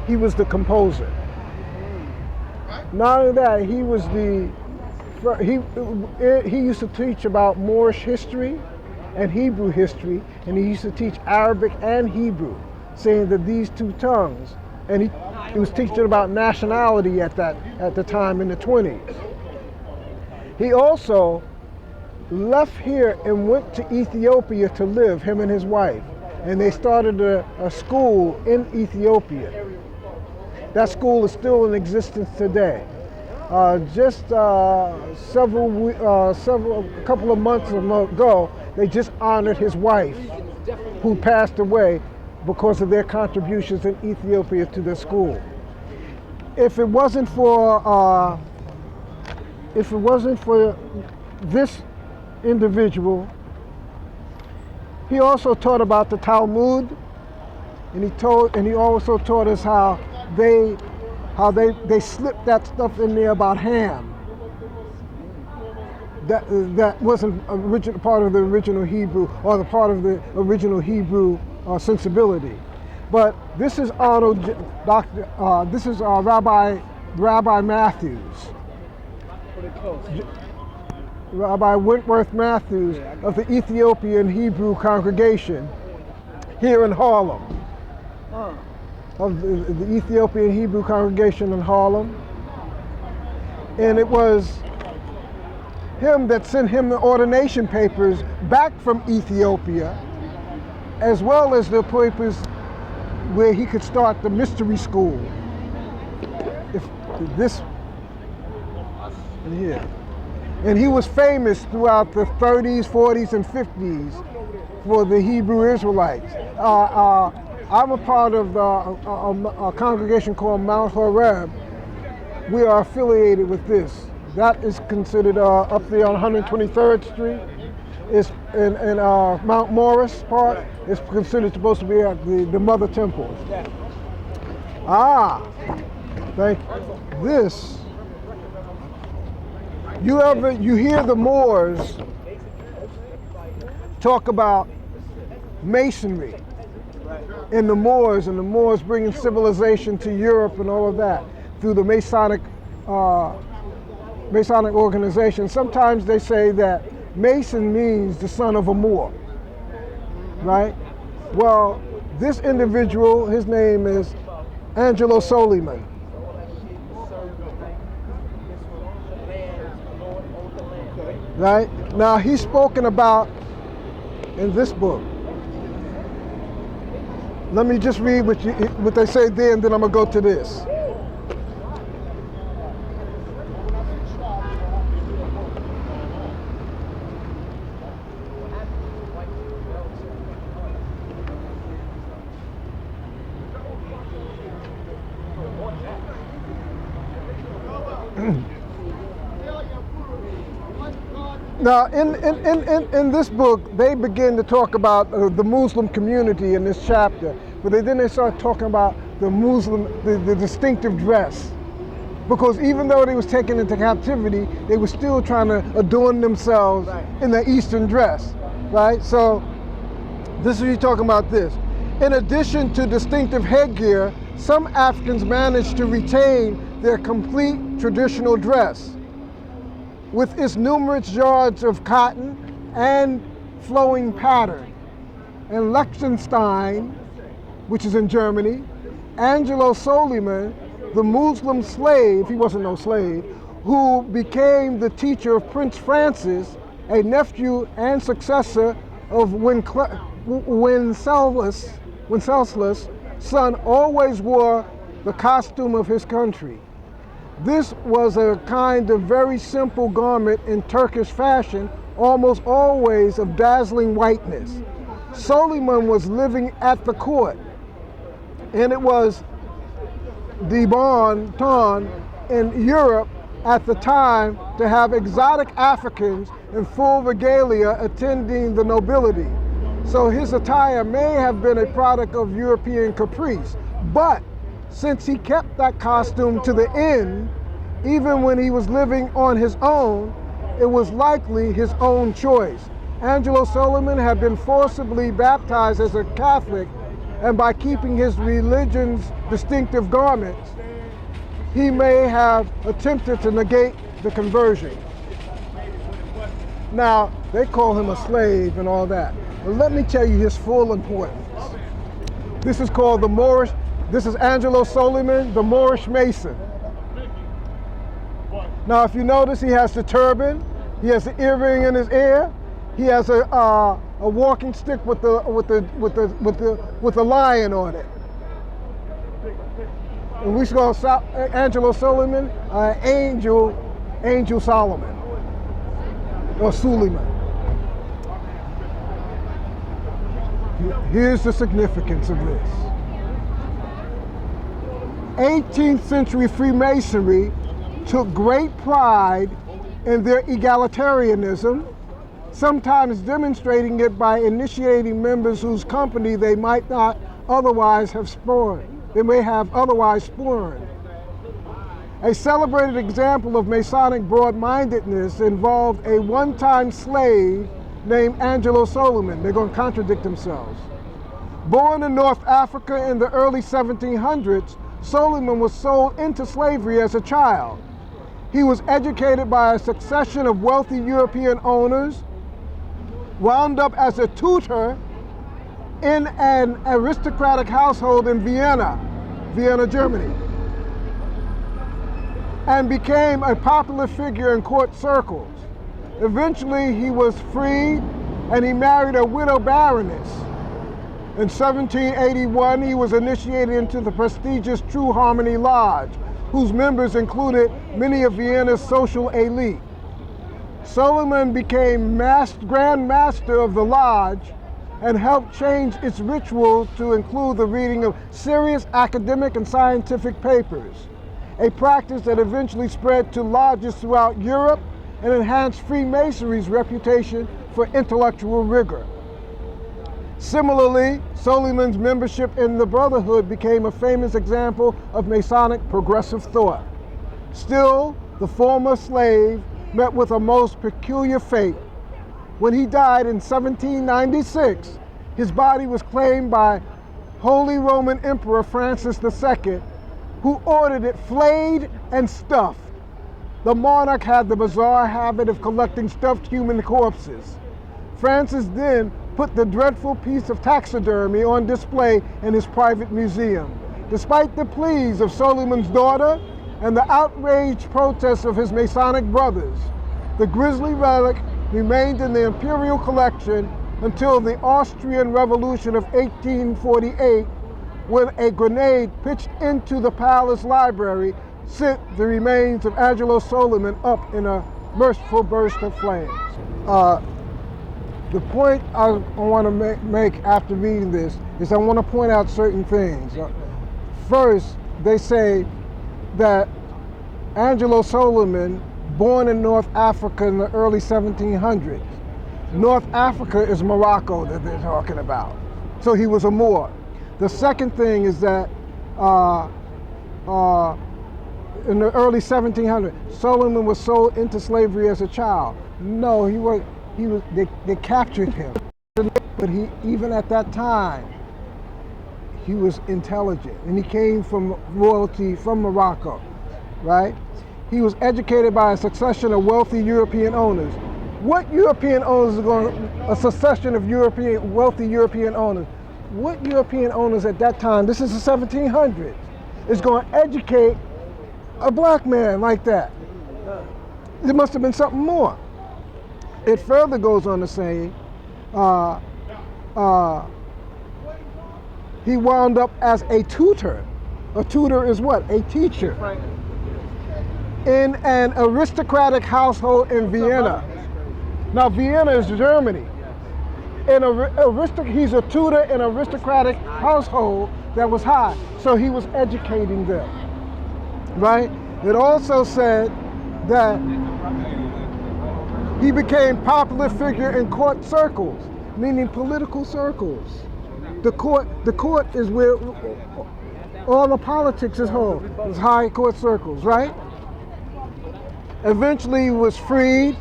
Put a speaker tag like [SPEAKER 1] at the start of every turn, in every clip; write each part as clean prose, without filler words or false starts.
[SPEAKER 1] He was the composer. Not only that, he used to teach about Moorish history and Hebrew history, and he used to teach Arabic and Hebrew, saying that these two tongues, and he was teaching about nationality at the time in the 20s. He also left here and went to Ethiopia to live, him and his wife, and they started a school in Ethiopia. That school is still in existence today. Just a couple of months ago, they just honored his wife, who passed away because of their contributions in Ethiopia to the school. If it wasn't for this individual, he also taught about the Talmud, and he also taught us how they slipped that stuff in there about Ham. That wasn't part of the original Hebrew, or the part of the original Hebrew sensibility. But this is this is Rabbi Matthews. Rabbi Wentworth Matthews of the Ethiopian Hebrew congregation here in Harlem. Of the Ethiopian Hebrew congregation in Harlem. And it was him that sent him the ordination papers back from Ethiopia, as well as the papers where he could start the mystery school. Here. And he was famous throughout the 30s, 40s, and 50s for the Hebrew Israelites. I'm a part of a congregation called Mount Horeb. We are affiliated with this. That is considered up there on 123rd Street. It's in Mount Morris part. It's considered supposed to be at the Mother Temple. Thank you. This. You hear the Moors talk about Masonry and the Moors bringing civilization to Europe and all of that through the Masonic organization. Sometimes they say that Mason means the son of a Moor, right? Well, this individual, his name is Angelo Soliman. Right? Now he's spoken about in this book. Let me just read what they say there, and then I'm going to go to this. Now, in this book, they begin to talk about the Muslim community in this chapter, but then they start talking about the distinctive dress. Because even though they was taken into captivity, they were still trying to adorn themselves in the Eastern dress, right? So, this is you talking about this. In addition to distinctive headgear, some Africans managed to retain their complete traditional dress, with its numerous yards of cotton and flowing pattern. In Liechtenstein, which is in Germany, Angelo Soliman, the Muslim slave, he wasn't no slave, who became the teacher of Prince Francis, a nephew and successor of Wenceslaus' son, always wore the costume of his country. This was a kind of very simple garment in Turkish fashion, almost always of dazzling whiteness. Soliman was living at the court, and it was the bon ton in Europe at the time to have exotic Africans in full regalia attending the nobility. So his attire may have been a product of European caprice, but since he kept that costume to the end, even when he was living on his own, it was likely his own choice. Angelo Soliman had been forcibly baptized as a Catholic and by keeping his religion's distinctive garments, he may have attempted to negate the conversion. Now, they call him a slave and all that. But let me tell you his full importance. This is called the Moorish, this is Angelo Soliman, the Moorish Mason. Now, if you notice, he has the turban, he has the earring in his ear, he has a walking stick with the lion on it. And we call Angelo Soliman Angel Solomon or Suleiman. Here's the significance of this. 18th century Freemasonry took great pride in their egalitarianism, sometimes demonstrating it by initiating members whose company they might not otherwise have spurned. They may have otherwise spurned. A celebrated example of Masonic broad-mindedness involved a one-time slave named Angelo Soliman. They're going to contradict themselves. Born in North Africa in the early 1700s, Soliman was sold into slavery as a child. He was educated by a succession of wealthy European owners, wound up as a tutor in an aristocratic household in Vienna, Germany, and became a popular figure in court circles. Eventually, he was freed and he married a widow baroness. In 1781, he was initiated into the prestigious True Harmony Lodge, whose members included many of Vienna's social elite. Soliman became Grand Master of the lodge and helped change its ritual to include the reading of serious academic and scientific papers, a practice that eventually spread to lodges throughout Europe and enhanced Freemasonry's reputation for intellectual rigor. Similarly, Soliman's membership in the Brotherhood became a famous example of Masonic progressive thought. Still, the former slave met with a most peculiar fate. When he died in 1796, his body was claimed by Holy Roman Emperor Francis II, who ordered it flayed and stuffed. The monarch had the bizarre habit of collecting stuffed human corpses. Francis then put the dreadful piece of taxidermy on display in his private museum. Despite the pleas of Soliman's daughter and the outraged protests of his Masonic brothers, the grisly relic remained in the imperial collection until the Austrian Revolution of 1848, when a grenade pitched into the palace library sent the remains of Angelo Soliman up in a merciful burst of flames. The point I want to make after reading this is I want to point out certain things. First, they say that Angelo Soliman, born in North Africa in the early 1700s. North Africa is Morocco that they're talking about. So he was a Moor. The second thing is that in the early 1700s, Soliman was sold into slavery as a child. No, they captured him. But even at that time, he was intelligent, and he came from royalty from Morocco, right? He was educated by a succession of wealthy European owners. What European owners are going, a succession of wealthy European owners? What European owners at that time, this is the 1700s, is going to educate a black man like that? There must have been something more. It further goes on to say, he wound up as a tutor. A tutor is what? A teacher. Right. In an aristocratic household in Vienna. Now, Vienna is Germany. He's a tutor in an aristocratic household that was high. So he was educating them, right? It also said that he became popular figure in court circles, meaning political circles. The court is where all the politics is held. It's high court circles, right? Eventually he was freed,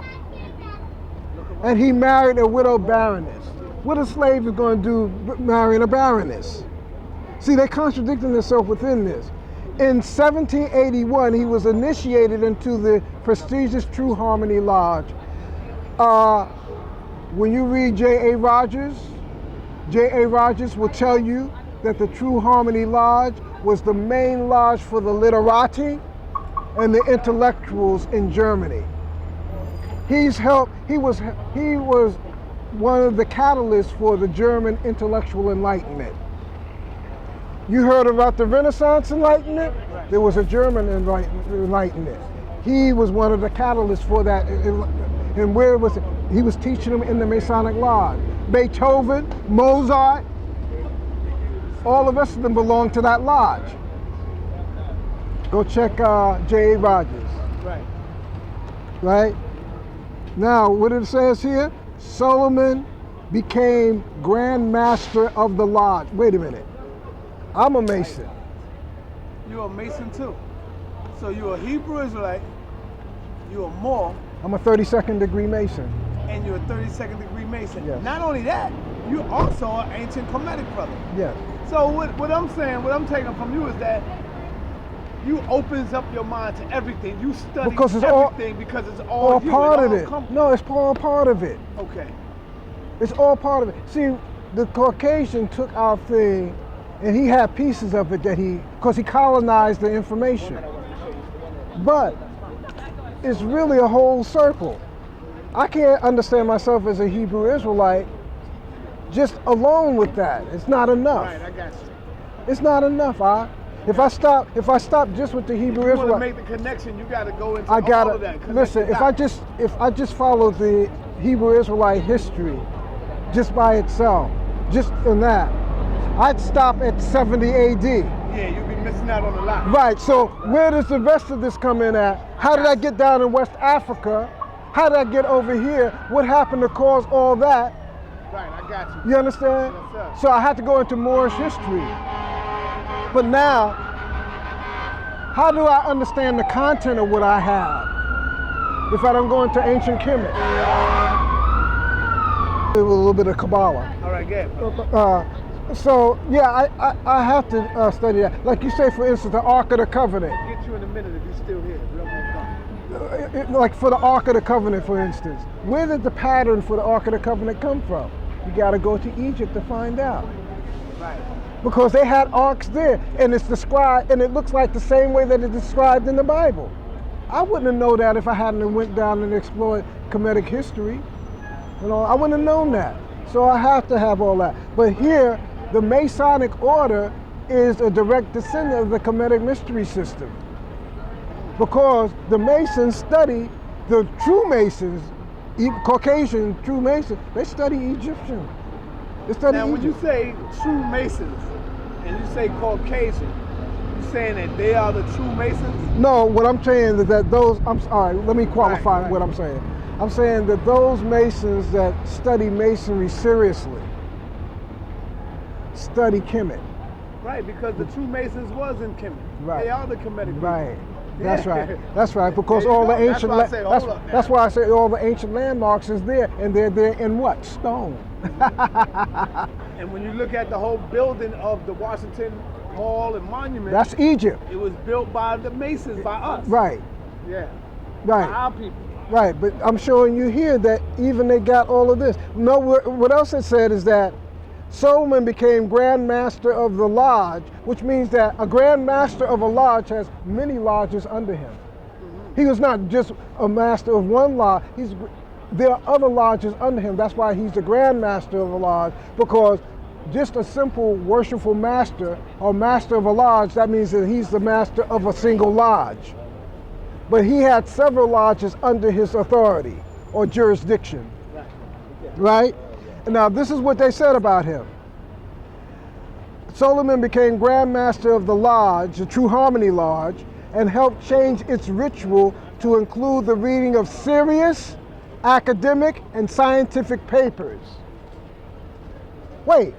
[SPEAKER 1] and he married a widow baroness. What a slave is going to do marrying a baroness? See, they contradicting themselves within this. In 1781, he was initiated into the prestigious True Harmony Lodge. When you read J.A. Rogers will tell you that the True Harmony Lodge was the main lodge for the literati and the intellectuals in Germany. He was one of the catalysts for the German intellectual enlightenment. You heard about the Renaissance Enlightenment? There was a German enlightenment. He was one of the catalysts for that. And where was it? He was teaching them in the Masonic Lodge. Beethoven, Mozart, all of us of them belong to that lodge. Go check J.A. Rogers.
[SPEAKER 2] Right.
[SPEAKER 1] Right? Now, what it says here, Soliman became Grand Master of the Lodge. Wait a minute. I'm a Mason.
[SPEAKER 2] You're a Mason too. So you're a Hebrew Israelite, you're a Moor.
[SPEAKER 1] I'm a 32nd degree Mason.
[SPEAKER 2] And you're a 32nd degree Mason.
[SPEAKER 1] Yes.
[SPEAKER 2] Not only that, you're also an ancient Kemetic brother.
[SPEAKER 1] Yes.
[SPEAKER 2] So what I'm saying, what I'm taking from you is that you opens up your mind to everything. You study
[SPEAKER 1] because it's
[SPEAKER 2] everything because it's all you.
[SPEAKER 1] Part of it. No, it's all part of it.
[SPEAKER 2] Okay.
[SPEAKER 1] It's all part of it. See, the Caucasian took our thing and he had pieces of it that because he colonized the information. But it's really a whole circle. I can't understand myself as a Hebrew Israelite just alone with that. It's not enough.
[SPEAKER 2] Right, I got you.
[SPEAKER 1] It's not enough. If I stop just with the Hebrew Israelite,
[SPEAKER 2] you want to make the connection, you got to go into all of that.
[SPEAKER 1] Listen, if I just follow the Hebrew Israelite history just by itself, just in that, I'd stop at 70 AD.
[SPEAKER 2] Yeah, you'd be missing out on a lot.
[SPEAKER 1] Right, so where does the rest of this come in at? How did I get down in West Africa? How did I get over here? What happened to cause all that?
[SPEAKER 2] Right, I got you.
[SPEAKER 1] You understand?
[SPEAKER 2] Yes, sir.
[SPEAKER 1] So I had to go into Moorish history. But now, how do I understand the content of what I have if I don't go into ancient Kemet? A little bit of Kabbalah.
[SPEAKER 2] All right, good.
[SPEAKER 1] So yeah, I have to study that. Like you say, for instance, the Ark of the Covenant.
[SPEAKER 2] I'll get you in a minute if you're still here.
[SPEAKER 1] Like for the Ark of the Covenant, for instance, where did the pattern for the Ark of the Covenant come from? You got to go to Egypt to find out.
[SPEAKER 2] Right.
[SPEAKER 1] Because they had arks there, and it's described, and it looks like the same way that it's described in the Bible. I wouldn't have known that if I hadn't went down and explored Kemetic history. You know, I wouldn't have known that. So I have to have all that. But here, the Masonic order is a direct descendant of the Kemetic mystery system. Because the Masons study, the true Masons, Caucasian true Masons, they study Egyptian. They study
[SPEAKER 2] Now,
[SPEAKER 1] Egypt.
[SPEAKER 2] when you say true Masons and you say Caucasian, you saying that they are the true Masons?
[SPEAKER 1] No, what I'm saying is that those, all right, let me qualify
[SPEAKER 2] Right.
[SPEAKER 1] what I'm saying. I'm saying that those Masons that study Masonry seriously study Kemet.
[SPEAKER 2] Right, because the true Masons was in Kemet.
[SPEAKER 1] Right.
[SPEAKER 2] They are the Kemetic people.
[SPEAKER 1] Right. That's
[SPEAKER 2] Yeah.
[SPEAKER 1] right. That's right. Because
[SPEAKER 2] There you
[SPEAKER 1] all the
[SPEAKER 2] go.
[SPEAKER 1] ancient
[SPEAKER 2] That's
[SPEAKER 1] why I say all the ancient landmarks is there, and they're there in what? Stone.
[SPEAKER 2] And when you look at the whole building of the Washington Hall and Monument,
[SPEAKER 1] That's Egypt.
[SPEAKER 2] it was built by the Masons, by us.
[SPEAKER 1] Right.
[SPEAKER 2] Yeah.
[SPEAKER 1] Right.
[SPEAKER 2] By our people.
[SPEAKER 1] Right. But I'm showing you here that even they got all of this. No, what else it said is that Soliman became Grand Master of the Lodge, which means that a Grand Master of a lodge has many lodges under him. Mm-hmm. He was not just a master of one lodge. There are other lodges under him. That's why he's the Grand Master of a lodge, because just a simple worshipful master or master of a lodge, that means that he's the master of a single lodge. But he had several lodges under his authority or jurisdiction. Right? Now, this is what they said about him. Soliman became Grand Master of the Lodge, the True Harmony Lodge, and helped change its ritual to include the reading of serious, academic, and scientific papers. Wait,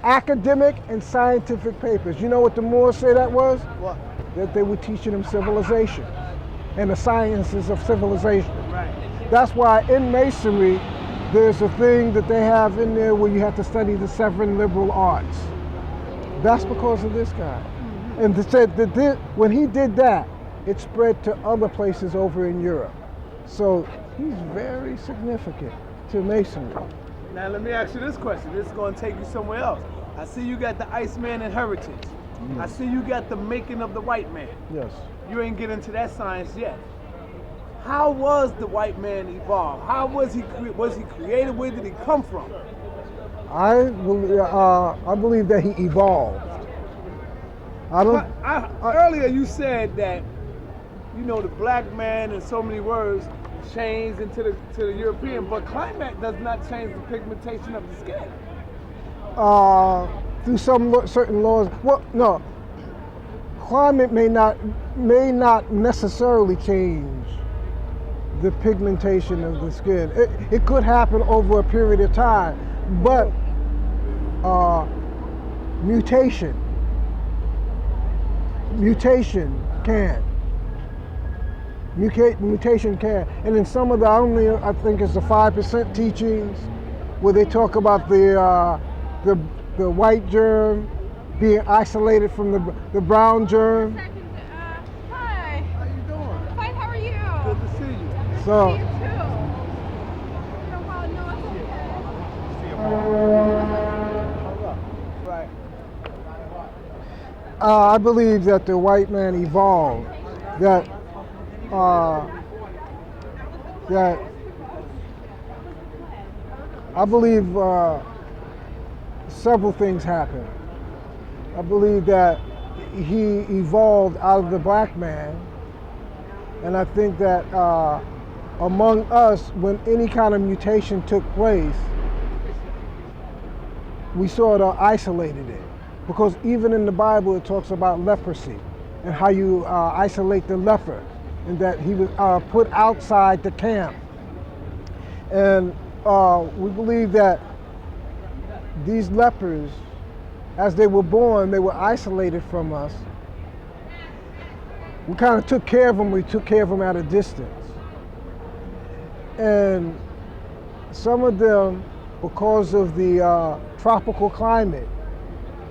[SPEAKER 1] academic and scientific papers. You know what the Moors say that was?
[SPEAKER 2] What?
[SPEAKER 1] That they were teaching them civilization and the sciences of civilization.
[SPEAKER 2] Right.
[SPEAKER 1] That's why in Masonry, there's a thing that they have in there where you have to study the 7 liberal arts. That's because of this guy. And they said that when he did that, it spread to other places over in Europe. So he's very significant to Masonry.
[SPEAKER 2] Now let me ask you this question. This is going to take you somewhere else. I see you got the Iceman inheritance. I see you got the making of the white man.
[SPEAKER 1] Yes.
[SPEAKER 2] You ain't get into that science yet. How was the white man evolved? How was he created? Where did he come from?
[SPEAKER 1] I believe that he evolved.
[SPEAKER 2] Earlier you said that, you know, the black man in so many words changed into the European, but climate does not change the pigmentation of the skin.
[SPEAKER 1] Through some certain laws. Well, no. Climate may not necessarily change the pigmentation of the skin. It could happen over a period of time, but mutation can. Mutation can. And in some of I think it's the 5% teachings, where they talk about the white germ being isolated from the brown germ.
[SPEAKER 3] Hi.
[SPEAKER 2] How you doing?
[SPEAKER 3] Fine, how are you?
[SPEAKER 2] Good to see you.
[SPEAKER 1] So,
[SPEAKER 3] See you too. No, well, no, it's okay.
[SPEAKER 2] Right.
[SPEAKER 1] I believe that the white man evolved. That I believe several things happened. I believe that he evolved out of the black man, and I think that among us, when any kind of mutation took place, we sort of isolated it. Because even in the Bible, it talks about leprosy and how you isolate the leper, and that he was put outside the camp. And we believe that these lepers, as they were born, they were isolated from us. We kind of took care of them. We took care of them at a distance. And some of them, because of the tropical climate,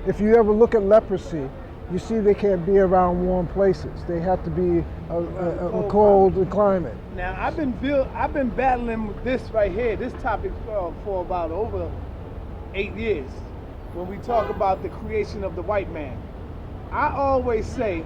[SPEAKER 1] if you ever look at leprosy, you see they can't be around warm places. They have to be a cold climate.
[SPEAKER 2] Now I've been battling with this right here, this topic for about over 8 years. When we talk about the creation of the white man, I always say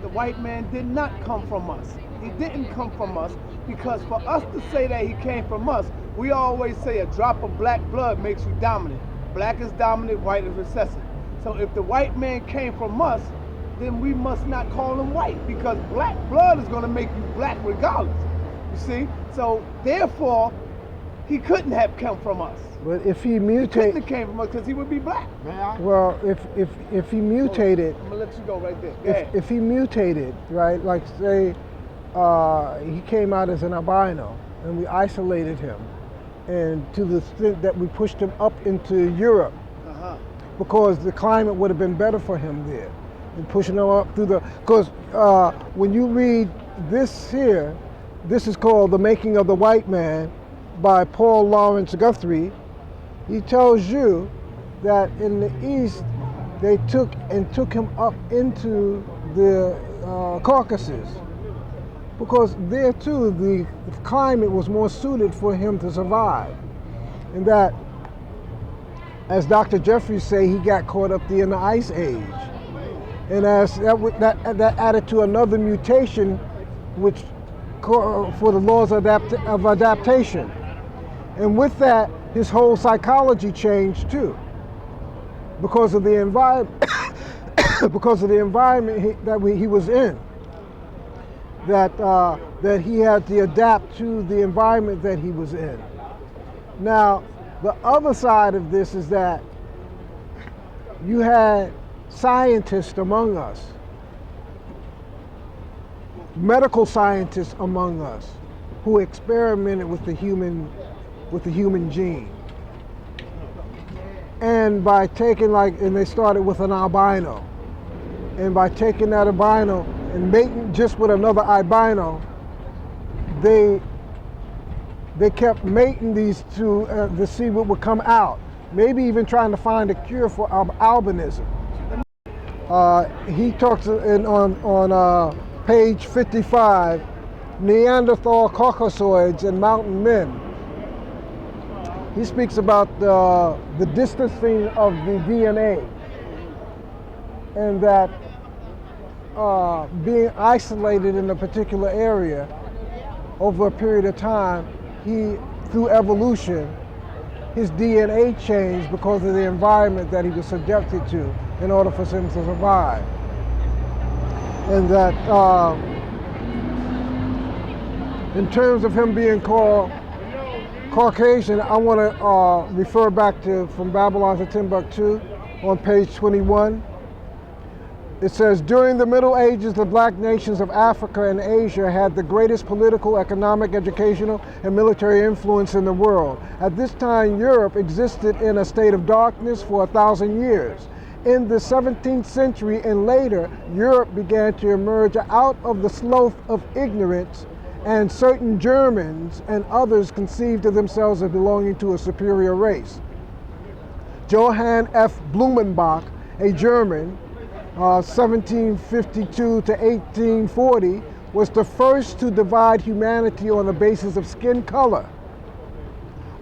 [SPEAKER 2] the white man did not come from us. He didn't come from us, because for us to say that he came from us, we always say a drop of black blood makes you dominant. Black is dominant, white is recessive. So if the white man came from us, then we must not call him white, because black blood is going to make you black regardless. You see? So therefore, he couldn't have come from us.
[SPEAKER 1] But if he
[SPEAKER 2] He couldn't
[SPEAKER 1] mutated,
[SPEAKER 2] have came from us because he would be black.
[SPEAKER 1] well, if he mutated,
[SPEAKER 2] I'm gonna let you go right there. Go ahead.
[SPEAKER 1] if he mutated, right, like say he came out as an albino and we isolated him, and to the extent that we pushed him up into Europe, because the climate would have been better for him there, and pushing him up through the, because when you read this here, this is called The Making of the White Man by Paul Lawrence Guthrie. He tells you that in the East, they took him up into the Caucasus, because there too the climate was more suited for him to survive. And that, as Dr. Jeffries say, he got caught up there in the Ice Age. And as that added to another mutation, which for the laws of adaptation. And with that, his whole psychology changed too, because of the environment, because of the environment he was in. That he had to adapt to the environment that he was in. Now, the other side of this is that you had scientists among us, medical scientists among us, who experimented with the human gene. And by taking and they started with an albino, and by taking that albino and mating just with another albino, they kept mating these two to see what would come out. Maybe even trying to find a cure for albinism. He talks on page 55, Neanderthal Caucasoids and mountain men. He speaks about the distancing of the DNA, and that being isolated in a particular area over a period of time, through evolution, his DNA changed because of the environment that he was subjected to in order for him to survive. And that in terms of him being called Caucasian, I want to refer back to From Babylon to Timbuktu on page 21. It says, during the Middle Ages, the black nations of Africa and Asia had the greatest political, economic, educational, and military influence in the world. At this time, Europe existed in a state of darkness for 1,000 years. In the 17th century and later, Europe began to emerge out of the sloth of ignorance, and certain Germans and others conceived of themselves as belonging to a superior race. Johann F. Blumenbach, a German, 1752 to 1840, was the first to divide humanity on the basis of skin color.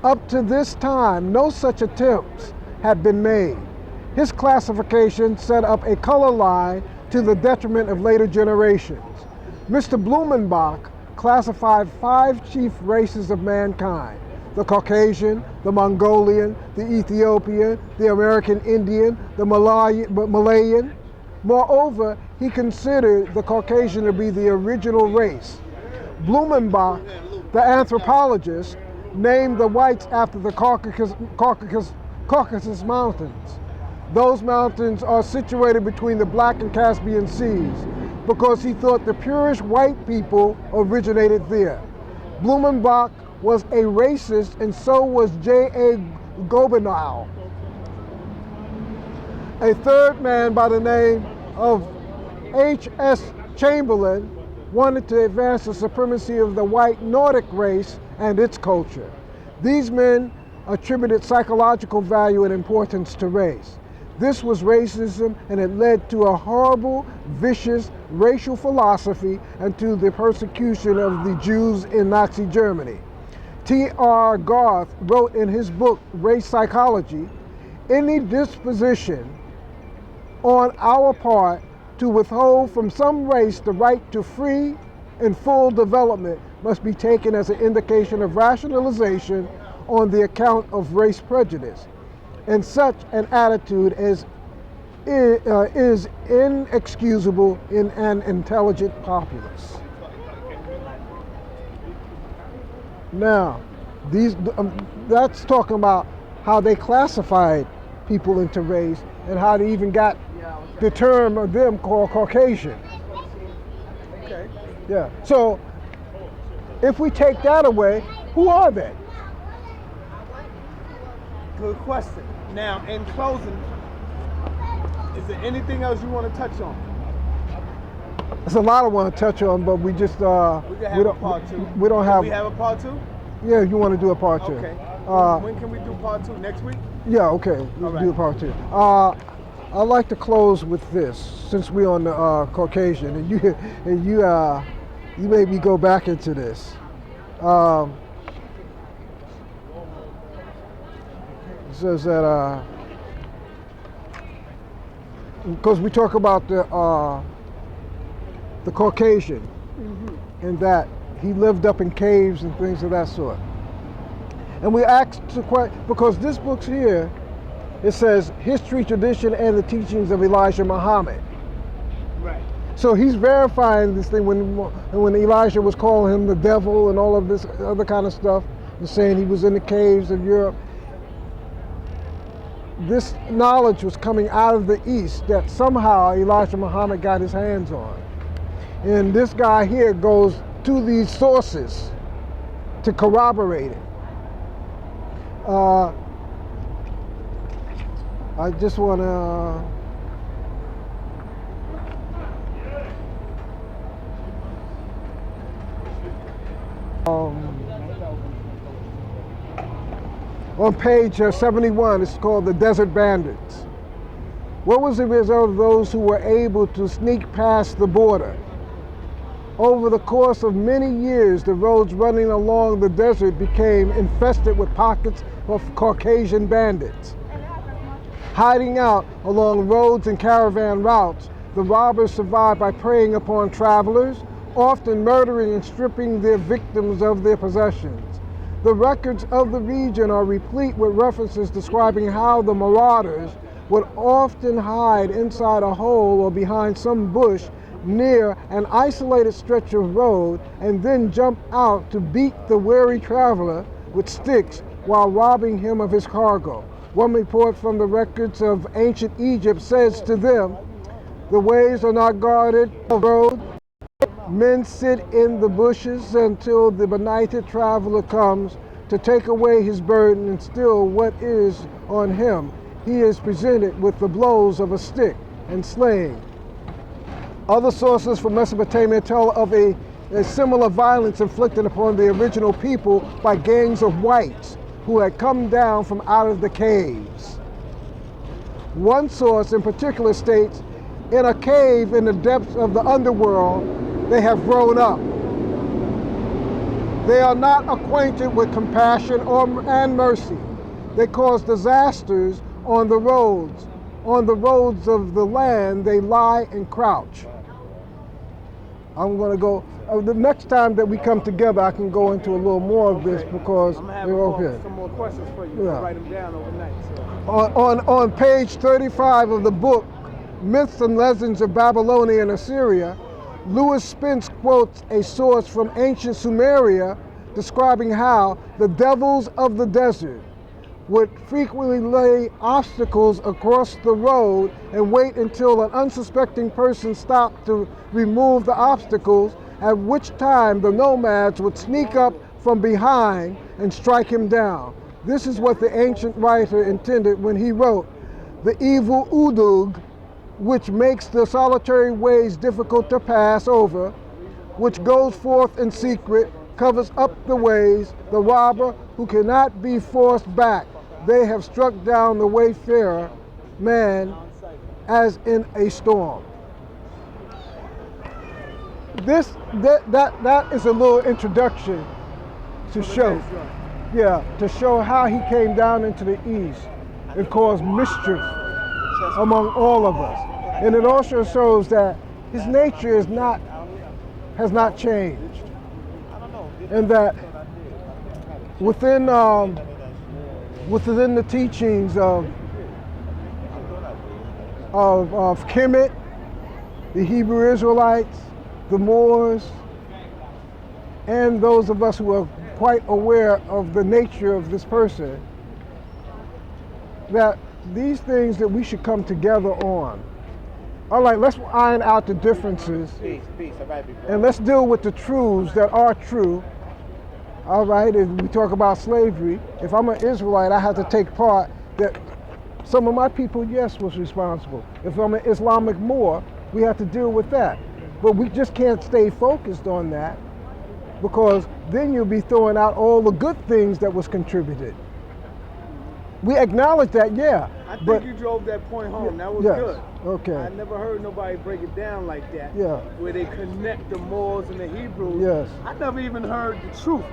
[SPEAKER 1] Up to this time, no such attempts had been made. His classification set up a color line to the detriment of later generations. Mr. Blumenbach classified 5 chief races of mankind: the Caucasian, the Mongolian, the Ethiopian, the American Indian, the Malayan. Moreover, he considered the Caucasian to be the original race. Blumenbach, the anthropologist, named the whites after the Caucasus Mountains. Those mountains are situated between the Black and Caspian Seas, because he thought the purest white people originated there. Blumenbach was a racist, and so was J.A. Gobenau. A third man by the name of H.S. Chamberlain wanted to advance the supremacy of the white Nordic race and its culture. These men attributed psychological value and importance to race. This was racism, and it led to a horrible, vicious racial philosophy and to the persecution of the Jews in Nazi Germany. T.R. Garth wrote in his book, Race Psychology, any disposition on our part to withhold from some race the right to free and full development must be taken as an indication of rationalization on the account of race prejudice. And such an attitude is inexcusable in an intelligent populace. Now, that's talking about how they classified people into race and how they even got the term of them called Caucasian.
[SPEAKER 2] Okay.
[SPEAKER 1] Yeah. So, if we take that away, who are they?
[SPEAKER 2] Good question. Now, in closing, is there anything else you want to touch on?
[SPEAKER 1] There's a lot I want to touch on, but we just
[SPEAKER 2] We can have a part 2.
[SPEAKER 1] We don't
[SPEAKER 2] Can
[SPEAKER 1] have.
[SPEAKER 2] we have a part 2?
[SPEAKER 1] Yeah, you want to do a part 2?
[SPEAKER 2] Okay. When can we do part 2? Next week?
[SPEAKER 1] Yeah. Okay. We'll do a part 2. I'd like to close with this, since we're on the Caucasian, and you made me go back into this. It says that because we talk about the Caucasian, and that he lived up in caves and things of that sort. And we asked the question, because this book's here, it says history, tradition, and the teachings of Elijah Muhammad.
[SPEAKER 2] Right.
[SPEAKER 1] So he's verifying this thing when Elijah was calling him the devil and all of this other kind of stuff, and saying he was in the caves of Europe. This knowledge was coming out of the East that somehow Elijah Muhammad got his hands on. And this guy here goes to these sources to corroborate it. I just want to on page 71, it's called The Desert Bandits. What was the result of those who were able to sneak past the border? Over the course of many years, the roads running along the desert became infested with pockets of Caucasian bandits. Hiding out along roads and caravan routes, the robbers survived by preying upon travelers, often murdering and stripping their victims of their possessions. The records of the region are replete with references describing how the marauders would often hide inside a hole or behind some bush near an isolated stretch of road and then jump out to beat the wary traveler with sticks while robbing him of his cargo. One report from the records of ancient Egypt says to them, "The ways are not guarded of road. Men sit in the bushes until the benighted traveler comes to take away his burden and steal what is on him. He is presented with the blows of a stick and slain." Other sources from Mesopotamia tell of a similar violence inflicted upon the original people by gangs of whites who had come down from out of the caves. One source in particular states, in a cave in the depths of the underworld, they have grown up. They are not acquainted with compassion and mercy. They cause disasters on the roads. On the roads of the land, they lie and crouch. I'm going to go, the next time that we come together, I can go into a little more of this because
[SPEAKER 2] I'm having some more questions for you.
[SPEAKER 1] Yeah.
[SPEAKER 2] I'll write them down overnight. So.
[SPEAKER 1] On page 35 of the book, Myths and Legends of Babylonia and Assyria, Lewis Spence quotes a source from ancient Sumeria describing how the devils of the desert would frequently lay obstacles across the road and wait until an unsuspecting person stopped to remove the obstacles, at which time the nomads would sneak up from behind and strike him down. This is what the ancient writer intended when he wrote, "The evil Udug, which makes the solitary ways difficult to pass over, which goes forth in secret, covers up the ways, the robber who cannot be forced back. They have struck down the wayfarer man as in a storm." That is a little introduction to show, to show how he came down into the east and caused mischief among all of us. And it also shows that his nature has not changed, and that within the teachings of Kemet, the Hebrew Israelites, the Moors, and those of us who are quite aware of the nature of this person, that these things that we should come together on. All right, let's iron out the differences, and let's deal with the truths that are true. All right, if we talk about slavery, if I'm an Israelite, I have to take part that some of my people, yes, was responsible. If I'm an Islamic Moor, we have to deal with that. But we just can't stay focused on that, because then you'll be throwing out all the good things that was contributed. We acknowledge that, yeah.
[SPEAKER 2] I think you drove that point home. That was good.
[SPEAKER 1] Okay.
[SPEAKER 2] I never heard nobody break it down like that.
[SPEAKER 1] Yeah.
[SPEAKER 2] Where they connect the Moors and the Hebrews.
[SPEAKER 1] Yes.
[SPEAKER 2] I never even heard the truth